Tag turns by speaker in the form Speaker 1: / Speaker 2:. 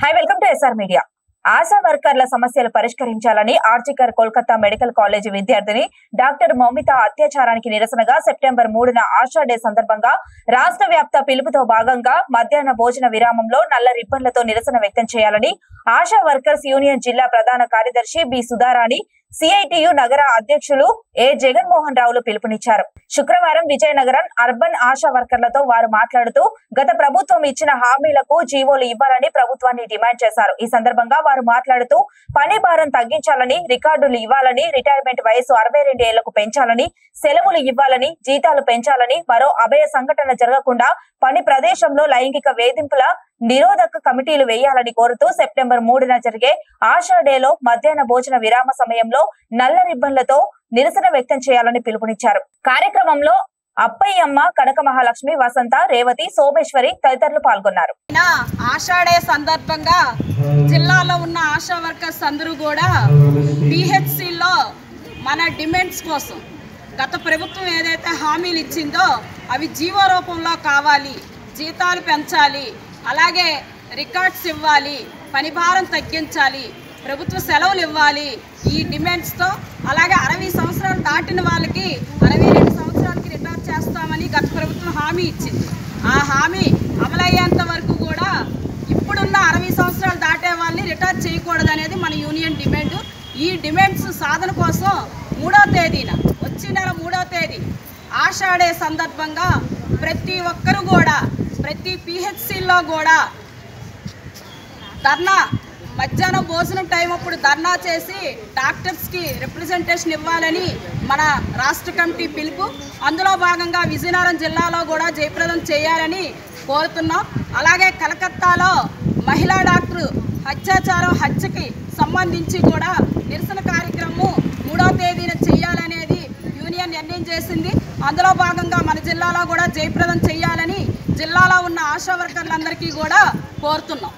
Speaker 1: High welcome to SR media. Asha వర్కర్ల సమస్యలు పరిష్కరించాలని ఆర్జికర్ కోల్కతా మెడికల్ కాలేజీ విద్యార్థిని డాక్టర్ మౌమిత అత్యాచారానికి నిరసనగా సెప్టెంబర్ 3న ఆశా డే సందర్భంగా రాష్ట్ర వ్యాప్త పిలుపుతో భాగంగా మధ్యాహ్న భోజన విరామంలో నల్ల రిబ్బన్లతో నిరసన వ్యక్తం చేయాలని ఆశా వర్కర్స్ యూనియన్ జిల్లా ప్రధాన కార్యదర్శి బి సుధారాణి, సిఐటియు నగర అధ్యక్షులు ఏ జగన్మోహన్ రావులు పిలుపునిచ్చారు. శుక్రవారం విజయనగరం అర్బన్ ఆశా వర్కర్లతో వారు మాట్లాడుతూ గత ప్రభుత్వం ఇచ్చిన హామీలకు జీవోలు ఇవ్వాలని ప్రభుత్వాన్ని డిమాండ్ చేశారు. ఈ సందర్భంగా వారు మాట్లాడుతూ పని భారం తగ్గించాలని, రికార్డులు ఇవ్వాలని, రిటైర్మెంట్ వయసు 62 ఏళ్లకు పెంచాలని, సెలవులు ఇవ్వాలని, జీతాలు పెంచాలని, మరో అభయ సంఘటన జరగకుండా పని ప్రదేశంలో లైంగిక వేధింపుల నిరోధక కమిటీలు వేయాలని కోరుతూ సెప్టెంబర్ 3న జరిగే ఆశా డేలో మధ్యాహ్న భోజన విరామ సమయంలో నల్ల రిబ్బన్లతో నిరసన వ్యక్తం చేయాలని పిలుపునిచ్చారు. కార్యక్రమంలో అప్పయ్యమ్మ, కనక మహాలక్ష్మి, వసంత, రేవతి, సోమేశ్వరి తదితరులు పాల్గొన్నారు.
Speaker 2: ఆశా డే సందర్భంగా జిల్లాలో ఉన్న ఆశా వర్కర్స్ అందరూ కూడా పిహెచ్సిలో మన డిమాండ్స్ కోసం గత ప్రభుత్వం ఏదైతే హామీలు ఇచ్చిందో అవి జీవో రూపంలో కావాలి, జీతాలు పెంచాలి, అలాగే రికార్డ్స్ ఇవ్వాలి, పని భారం తగ్గించాలి, ప్రభుత్వ సెలవులు ఇవ్వాలి, ఈ డిమాండ్స్తో అలాగే 60 సంవత్సరాలు దాటిన వాళ్ళకి 62 సంవత్సరాలకి రిటైర్ చేస్తామని గత ప్రభుత్వం హామీ ఇచ్చింది. ఆ హామీ అమలయ్యేంత వరకు కూడా ఇప్పుడున్న 60 సంవత్సరాలు దాటే వాళ్ళని రిటైర్ చేయకూడదు అనేది మన యూనియన్ డిమాండ్. ఈ డిమాండ్స్ సాధన కోసం 3వ తేదీన వచ్చే నెల 3వ తేదీ ఆశా డే సందర్భంగా ప్రతి ఒక్కరు కూడా ప్రతి పిహెచ్సిలో కూడా ధర్నా, మధ్యాహ్నం భోజనం టైం అప్పుడు ధర్నా చేసి డాక్టర్స్కి రిప్రజెంటేషన్ ఇవ్వాలని మన రాష్ట్ర కమిటీ పిలుపు. అందులో భాగంగా విజయనగరం జిల్లాలో కూడా జయప్రదం చేయాలని కోరుతున్నాం. అలాగే కలకత్తాలో మహిళా డాక్టర్ హత్యకి సంబంధించి కూడా నిరసన కార్యక్రమం 3వ తేదీన చేయాలనేది యూనియన్ నిర్ణయం చేసింది. అందులో భాగంగా మన జిల్లాలో కూడా జయప్రదం చేయాలని జిల్లాలో ఉన్న ఆశా వర్కర్లందరికీ కూడా కోరుతున్నాం.